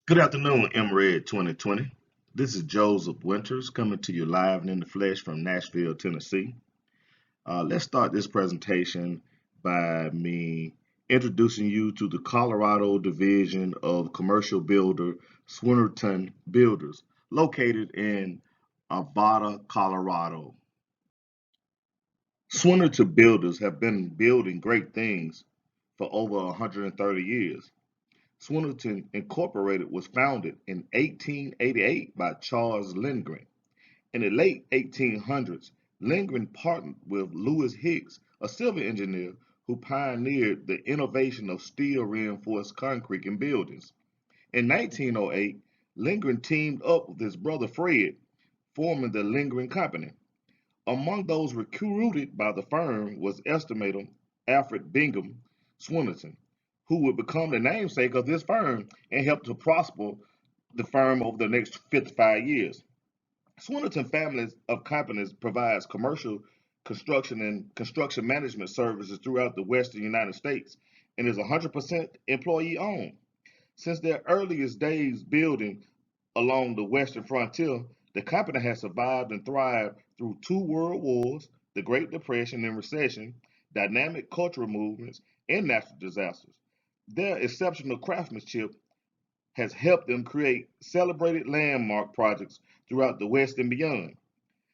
Good afternoon, MRED 2020. This is Joseph Winters coming to you live and in the flesh from Nashville, Tennessee. Let's start this presentation by me introducing you to the Colorado division of commercial builder Swinerton Builders, located in Arvada, Colorado. Swinerton Builders have been building great things for over 130 years. Swinerton Incorporated was founded in 1888 by Charles Lindgren. In the late 1800s, Lindgren partnered with Lewis Hicks, a civil engineer who pioneered the innovation of steel reinforced concrete in buildings. In 1908, Lindgren teamed up with his brother Fred, forming the Lindgren Company. Among those recruited by the firm was estimator Alfred Bingham Swinerton, who would become the namesake of this firm and help to prosper the firm over the next 55 years. Swinerton families of companies provides commercial construction and construction management services throughout the western United States and is 100% employee owned. Since their earliest days building along the western frontier, the company has survived and thrived through two world wars, the Great Depression and Recession, dynamic cultural movements, and natural disasters. Their exceptional craftsmanship has helped them create celebrated landmark projects throughout the West and beyond.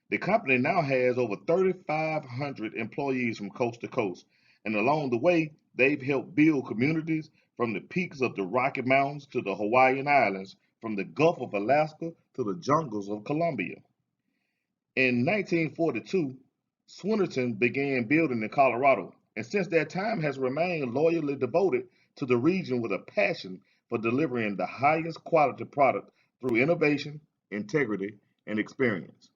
The company now has over 3,500 employees from coast to coast, and along the way, they've helped build communities from the peaks of the Rocky Mountains to the Hawaiian Islands, from the Gulf of Alaska to the jungles of Colombia. In 1942, Swinerton began building in Colorado, and since that time has remained loyally devoted to the region with a passion for delivering the highest quality product through innovation, integrity, and experience.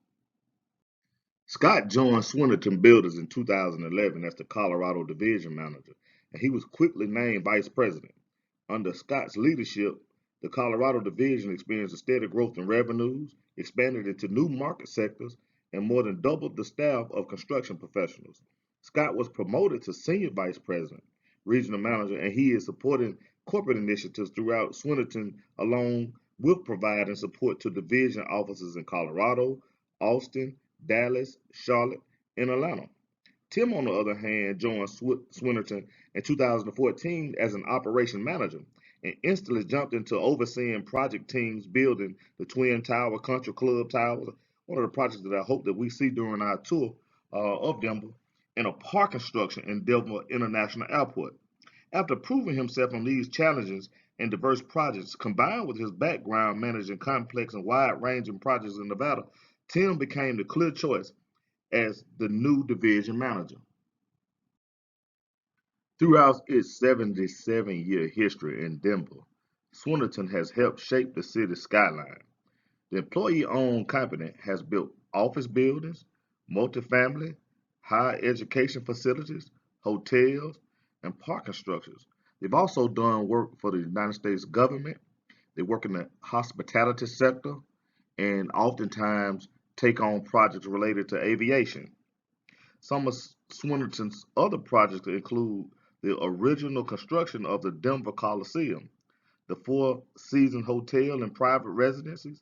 Scott joined Swinerton Builders in 2011 as the Colorado Division Manager, and he was quickly named Vice President. Under Scott's leadership, the Colorado Division experienced a steady growth in revenues, expanded into new market sectors, and more than doubled the staff of construction professionals. Scott was promoted to Senior Vice President, Regional Manager, and he is supporting corporate initiatives throughout Swinerton, along with providing support to division offices in Colorado, Austin, Dallas, Charlotte, and Atlanta. Tim, on the other hand, joined Swinerton in 2014 as an operation manager and instantly jumped into overseeing project teams building the Twin Tower Country Club Towers, one of the projects that I hope that we see during our tour of Denver, and a park construction in Denver International Airport. After proving himself on these challenges and diverse projects, combined with his background managing complex and wide-ranging projects in Nevada, Tim became the clear choice as the new division manager. Throughout its 77-year history in Denver, Swinerton has helped shape the city's skyline. The employee-owned company has built office buildings, multifamily, higher education facilities, hotels, and parking structures. They've also done work for the United States government. They work in the hospitality sector and oftentimes take on projects related to aviation. Some of Swinerton's other projects include the original construction of the Denver Coliseum, the Four Seasons Hotel and private residences,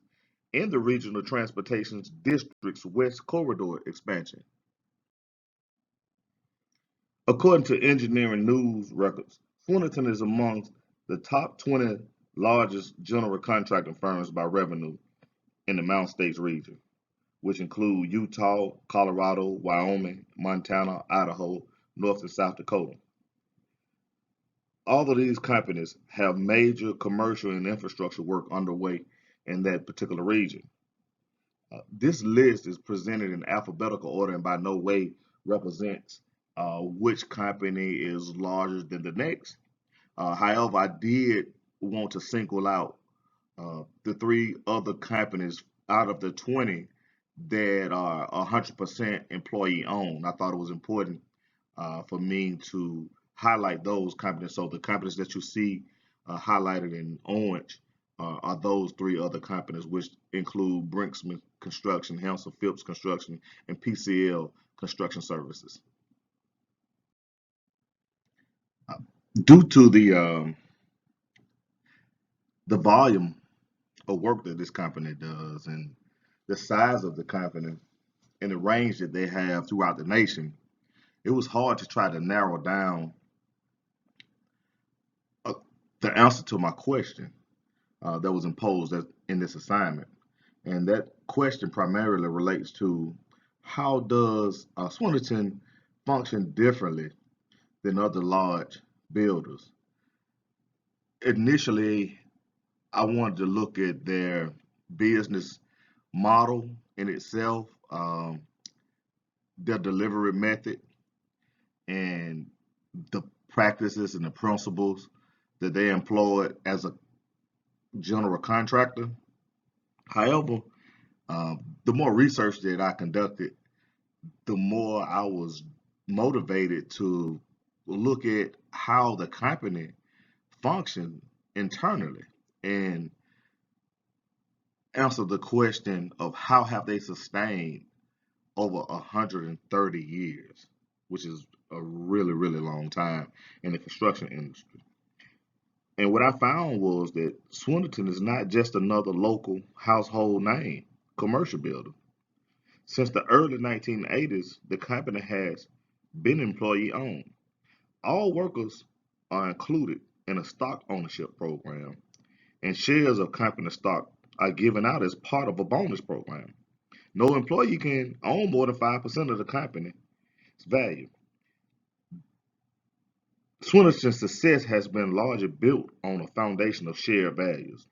and the Regional Transportation District's West Corridor expansion. According to Engineering News records, Swinerton is amongst the top 20 largest general contracting firms by revenue in the Mountain States region, which include Utah, Colorado, Wyoming, Montana, Idaho, North and South Dakota. All of these companies have major commercial and infrastructure work underway in that particular region. This list is presented in alphabetical order and by no way represents which company is larger than the next. However, I did want to single out the three other companies out of the 20 that are 100% employee owned. I thought it was important for me to highlight those companies. So the companies that you see highlighted in orange are those three other companies, which include Brinksman Construction, Hansel Phillips Construction, and PCL Construction Services. Due to the volume of work that this company does and the size of the company and the range that they have throughout the nation, it was hard to try to narrow down uh, the answer to my question that was imposed in this assignment. And that question primarily relates to how does Swinerton function differently than other large builders? Initially, I wanted to look at their business model in itself, their delivery method, and the practices and the principles that they employed as a general contractor. However, the more research that I conducted, the more I was motivated to look at how the company functioned internally and answer the question of how have they sustained over 130 years, which is a really, really long time in the construction industry. And what I found was that Swinerton is not just another local household name, commercial builder. Since the early 1980s, the company has been employee owned. All workers are included in a stock ownership program, and shares of company stock are given out as part of a bonus program. No employee can own more than 5% of the company's value. Swinnerton's success has been largely built on a foundation of shared values.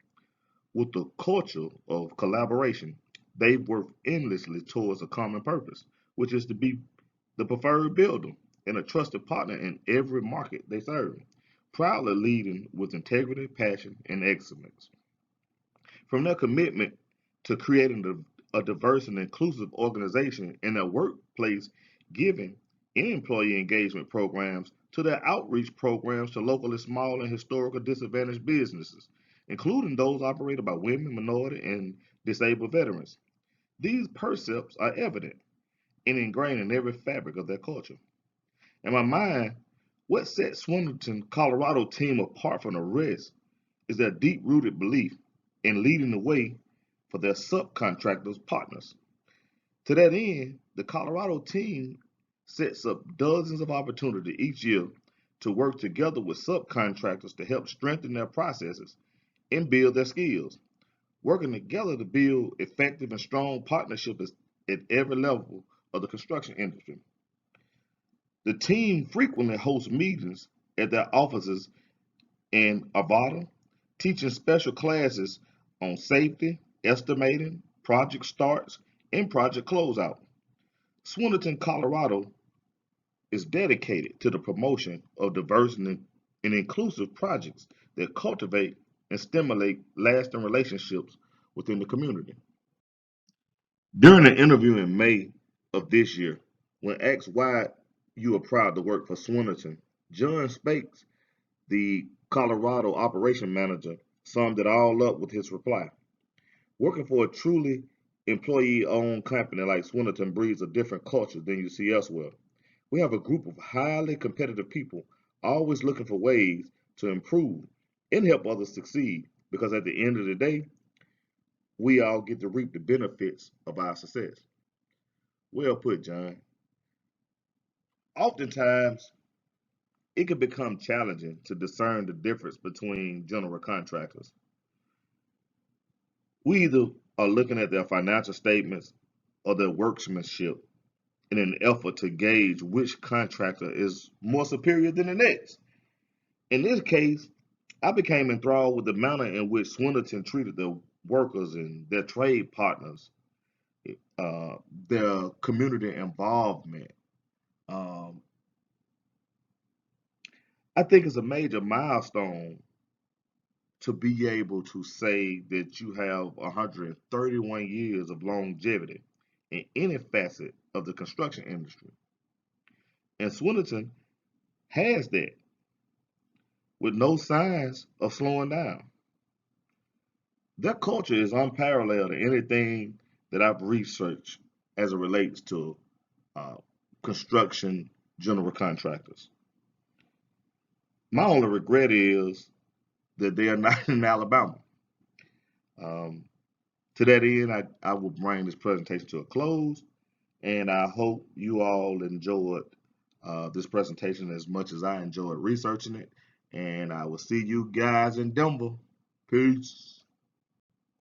With the culture of collaboration, they've worked endlessly towards a common purpose, which is to be the preferred builder and a trusted partner in every market they serve, proudly leading with integrity, passion, and excellence. From their commitment to creating a diverse and inclusive organization in their workplace, giving and employee engagement programs to their outreach programs to locally small and historically disadvantaged businesses, including those operated by women, minority, and disabled veterans. These percepts are evident and ingrained in every fabric of their culture. In my mind, what sets Swinerton, Colorado team apart from the rest is their deep rooted belief in leading the way for their subcontractors partners. To that end, the Colorado team sets up dozens of opportunities each year to work together with subcontractors to help strengthen their processes and build their skills. Working together to build effective and strong partnerships at every level of the construction industry. The team frequently hosts meetings at their offices in Arvada, teaching special classes on safety, estimating, project starts, and project closeout. Swinerton, Colorado is dedicated to the promotion of diverse and inclusive projects that cultivate and stimulate lasting relationships within the community. During an interview in May of this year, when asked why you are proud to work for Swinerton, John Spakes, the Colorado operation manager, summed it all up with his reply. Working for a truly employee owned company like Swinerton breeds a different culture than you see elsewhere. We have a group of highly competitive people always looking for ways to improve and help others succeed because at the end of the day, we all get to reap the benefits of our success. Well put, John. Oftentimes, it can become challenging to discern the difference between general contractors. We either are looking at their financial statements or their workmanship in an effort to gauge which contractor is more superior than the next. In this case, I became enthralled with the manner in which Swinerton treated their workers and their trade partners, uh, their community involvement. Um, I think it's a major milestone to be able to say that you have 131 years of longevity in any facet of the construction industry. And Swinerton has that with no signs of slowing down. Their culture is unparalleled in anything that I've researched as it relates to uh, construction general contractors. My only regret is that they are not in Alabama. Um, to that end, I will bring this presentation to a close, and I hope you all enjoyed this presentation as much as I enjoyed researching it. And I will see you guys in Denver. Peace.